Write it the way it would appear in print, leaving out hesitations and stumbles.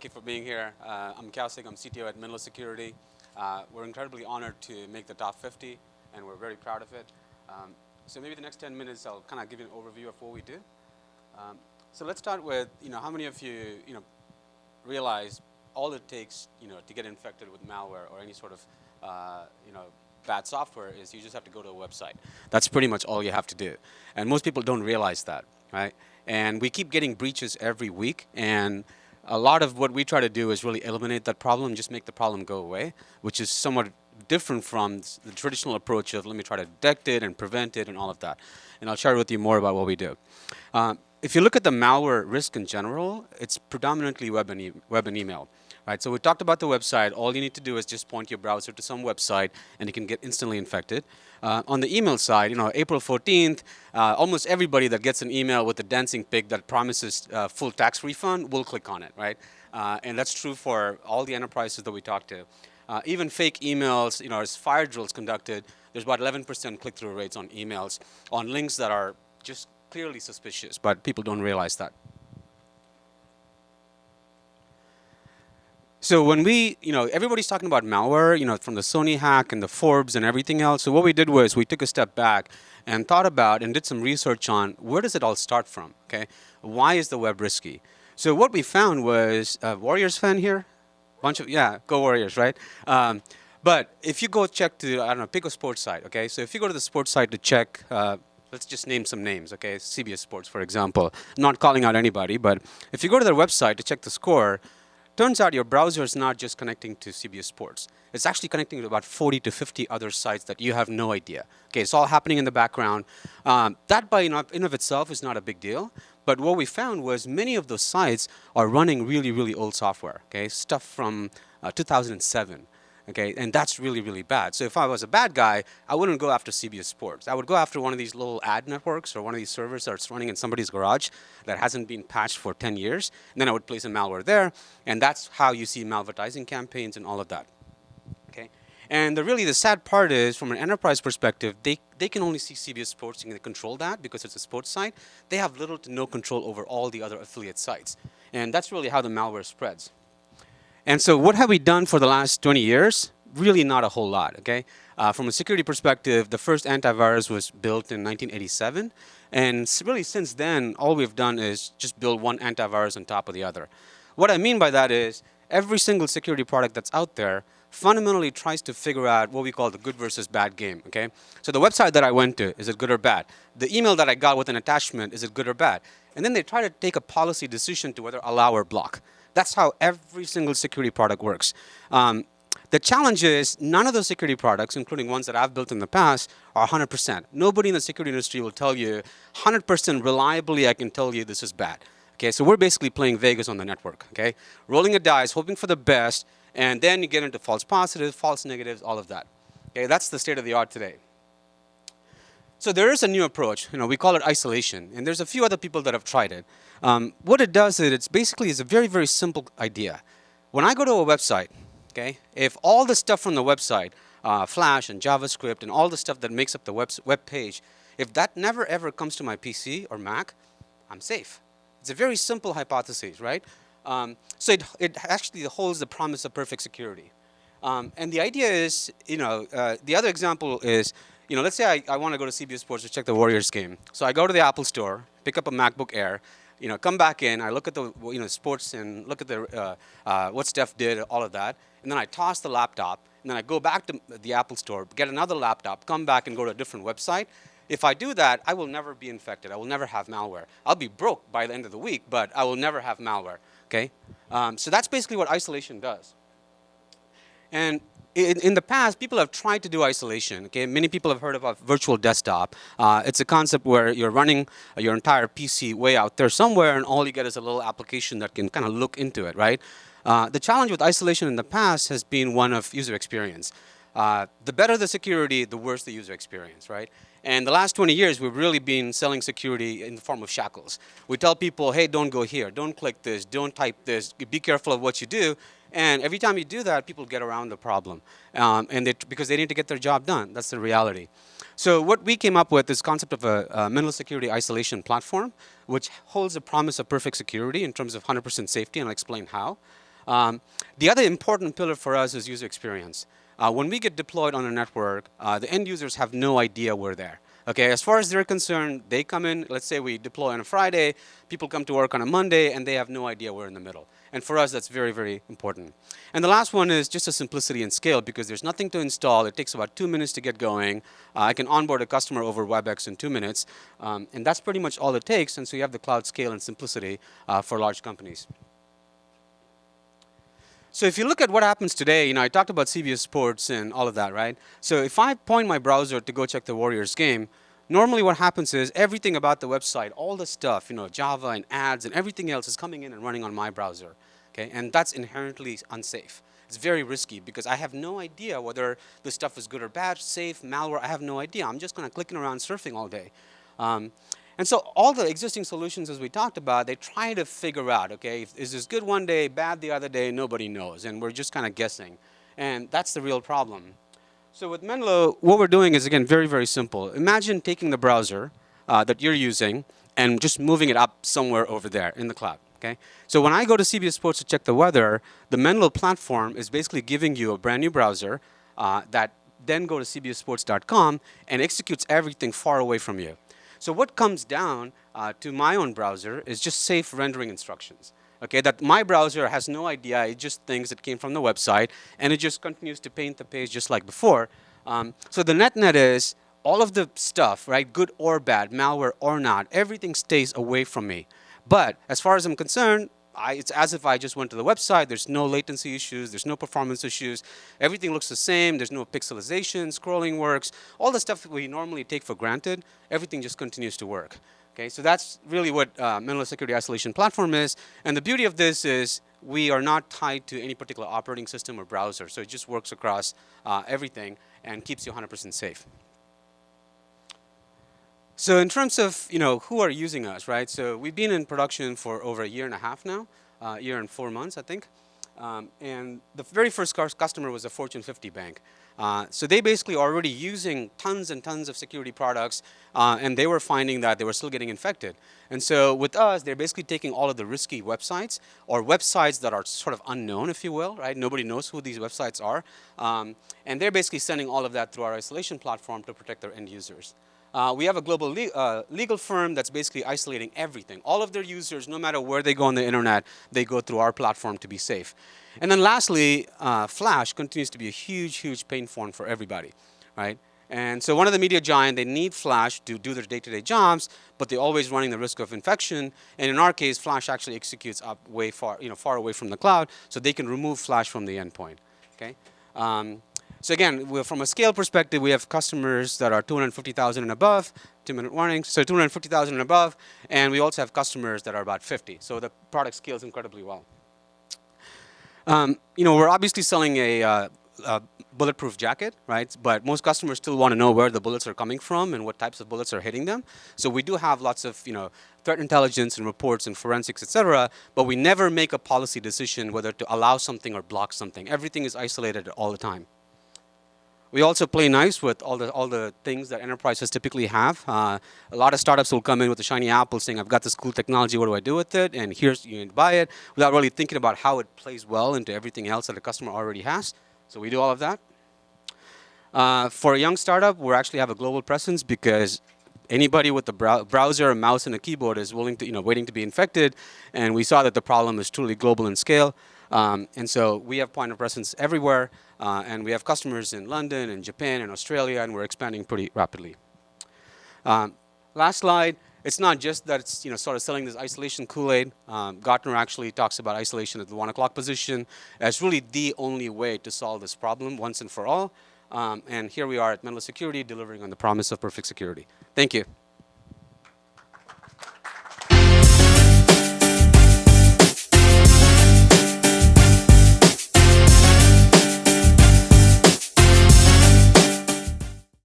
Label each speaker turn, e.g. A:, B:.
A: Thank you for being here. I'm Kausik. I'm CTO at Menlo Security. We're incredibly honored to make the top 50, and we're very proud of it. So maybe the next 10 minutes, I'll kind of give you an overview of what we do. So let's start with, how many of you, realize all it takes, to get infected with malware or any sort of, bad software is you just have to go to a website. That's pretty much all you have to do. And most people don't realize that, right? And we keep getting breaches every week, and a lot of what we try to do is really eliminate that problem, just make the problem go away, which is somewhat different from the traditional approach of let me try to detect it and prevent it and all of that. And I'll share with you more about what we do. If you look at the malware risk in general, it's predominantly web and email. Right, so we talked about the website. All you need to do is just point your browser to some website, and you can get instantly infected. On the email side, April 14th, almost everybody that gets an email with a dancing pig that promises full tax refund will click on it, right? And that's true for all the enterprises that we talk to. Even fake emails, as fire drills conducted, there's about 11% click-through rates on emails on links that are just clearly suspicious, but people don't realize that. So when we, everybody's talking about malware, from the Sony hack and the Forbes and everything else. So what we did was we took a step back and thought about and did some research on where does it all start from, okay? Why is the web risky? So what we found was, Warriors fan here? Yeah, go Warriors, right? But if you go check to, pick a sports site, okay? So if you go to the sports site to check, let's just name some names, okay? CBS Sports, for example. I'm not calling out anybody, but if you go to their website to check the score, turns out your browser is not just connecting to CBS Sports. It's actually connecting to about 40 to 50 other sites that you have no idea. Okay, it's all happening in the background. That by in of itself is not a big deal. But what we found was many of those sites are running really, really old software. Okay, stuff from 2007. Okay, and that's really, really bad. So if I was a bad guy, I wouldn't go after CBS Sports. I would go after one of these little ad networks or one of these servers that's running in somebody's garage that hasn't been patched for 10 years. And then I would place a malware there. And that's how you see malvertising campaigns and all of that. Okay, and really the sad part is, from an enterprise perspective, they can only see CBS Sports and they control that because it's a sports site. They have little to no control over all the other affiliate sites. And that's really how the malware spreads. And so what have we done for the last 20 years? Really not a whole lot, okay? From a security perspective, the first antivirus was built in 1987. And really since then, all we've done is just build one antivirus on top of the other. What I mean by that is every single security product that's out there fundamentally tries to figure out what we call the good versus bad game, okay? So the website that I went to, is it good or bad? The email that I got with an attachment, is it good or bad? And then they try to take a policy decision to whether allow or block. That's how every single security product works. The challenge is none of those security products, including ones that I've built in the past, are 100%. Nobody in the security industry will tell you 100% reliably, I can tell you this is bad. Okay, so we're basically playing Vegas on the network, okay? Rolling a dice, hoping for the best, and then you get into false positives, false negatives, all of that. Okay, that's the state of the art today. So there is a new approach. We call it isolation, and there's a few other people that have tried it. What it does is it's a very, very simple idea. When I go to a website, okay, if all the stuff from the website, Flash and JavaScript and all the stuff that makes up the web page, if that never ever comes to my PC or Mac, I'm safe. It's a very simple hypothesis, right? So it actually holds the promise of perfect security. And the idea is, the other example is, let's say I want to go to CBS Sports to check the Warriors game. So I go to the Apple Store, pick up a MacBook Air, come back in, I look at the sports and look at the what Steph did, all of that, and then I toss the laptop, and then I go back to the Apple Store, get another laptop, come back and go to a different website. If I do that, I will never be infected. I will never have malware. I'll be broke by the end of the week, but I will never have malware. Okay, so that's basically what isolation does. And in the past, people have tried to do isolation. Okay, many people have heard about virtual desktop. It's a concept where you're running your entire PC way out there somewhere, and all you get is a little application that can kind of look into it, right? The challenge with isolation in the past has been one of user experience. The better the security, the worse the user experience, right? And the last 20 years, we've really been selling security in the form of shackles. We tell people, hey, don't go here, don't click this, don't type this, be careful of what you do. And every time you do that, people get around the problem, because they need to get their job done. That's the reality. So what we came up with is concept of a Menlo security isolation platform, which holds a promise of perfect security in terms of 100% safety, and I'll explain how. The other important pillar for us is user experience. When we get deployed on a network, the end users have no idea we're there. Okay, as far as they're concerned, they come in, let's say we deploy on a Friday, people come to work on a Monday, and they have no idea we're in the middle. And for us, that's very, very important. And the last one is just a simplicity and scale, because there's nothing to install. It takes about 2 minutes to get going. I can onboard a customer over WebEx in 2 minutes. And that's pretty much all it takes. And so you have the cloud scale and simplicity for large companies. So if you look at what happens today, I talked about CBS Sports and all of that, right? So if I point my browser to go check the Warriors game, normally what happens is everything about the website, all the stuff, Java and ads and everything else is coming in and running on my browser, okay? And that's inherently unsafe. It's very risky because I have no idea whether the stuff is good or bad, safe, malware, I have no idea. I'm just kind of clicking around surfing all day. And so all the existing solutions, as we talked about, they try to figure out, okay, is this good one day, bad the other day, nobody knows. And we're just kind of guessing. And that's the real problem. So with Menlo, what we're doing is, again, very, very simple. Imagine taking the browser that you're using and just moving it up somewhere over there in the cloud. Okay? So when I go to CBS Sports to check the weather, the Menlo platform is basically giving you a brand new browser that then go to cbssports.com and executes everything far away from you. So what comes down to my own browser is just safe rendering instructions. Okay, that my browser has no idea. It just thinks it came from the website, and it just continues to paint the page just like before. So the net is all of the stuff, right, good or bad, malware or not, everything stays away from me. But as far as I'm concerned, it's as if I just went to the website. There's no latency issues. There's no performance issues. Everything looks the same. There's no pixelization. Scrolling works. All the stuff that we normally take for granted, everything just continues to work. Okay, so that's really what Menlo Security Isolation Platform is. And the beauty of this is we are not tied to any particular operating system or browser. So it just works across everything and keeps you 100% safe. So in terms of who are using us, right? So we've been in production for over 1.5 years now, a year and 4 months, I think. And the very first customer was a Fortune 50 bank. So they basically already using tons and tons of security products, and they were finding that they were still getting infected. And so with us, they're basically taking all of the risky websites or websites that are sort of unknown, if you will, right? Nobody knows who these websites are. And they're basically sending all of that through our isolation platform to protect their end users. We have a global legal firm that's basically isolating everything. All of their users, no matter where they go on the internet, they go through our platform to be safe. And then lastly, Flash continues to be a huge, huge pain point for everybody, right? And so one of the media giants, they need Flash to do their day-to-day jobs, but they're always running the risk of infection. And in our case, Flash actually executes up way far, far away from the cloud, so they can remove Flash from the endpoint, okay? So again, from a scale perspective, we have customers that are 250,000 and above, 2-minute warnings, so 250,000 and above, and we also have customers that are about 50. So the product scales incredibly well. We're obviously selling a bulletproof jacket, right? But most customers still want to know where the bullets are coming from and what types of bullets are hitting them. So we do have lots of, threat intelligence and reports and forensics, et cetera, but we never make a policy decision whether to allow something or block something. Everything is isolated all the time. We also play nice with all the things that enterprises typically have. A lot of startups will come in with a shiny apple saying, I've got this cool technology, what do I do with it? And here's, you need to buy it, without really thinking about how it plays well into everything else that the customer already has. So we do all of that. For a young startup, we actually have a global presence because anybody with a browser, a mouse, and a keyboard is willing to, waiting to be infected. And we saw that the problem is truly global in scale. And so we have point of presence everywhere. And we have customers in London and Japan and Australia, and we're expanding pretty rapidly. Last slide. It's not just that it's sort of selling this isolation Kool-Aid. Gartner actually talks about isolation at the 1 o'clock position as really the only way to solve this problem once and for all. And here we are at Menlo Security delivering on the promise of perfect security. Thank you.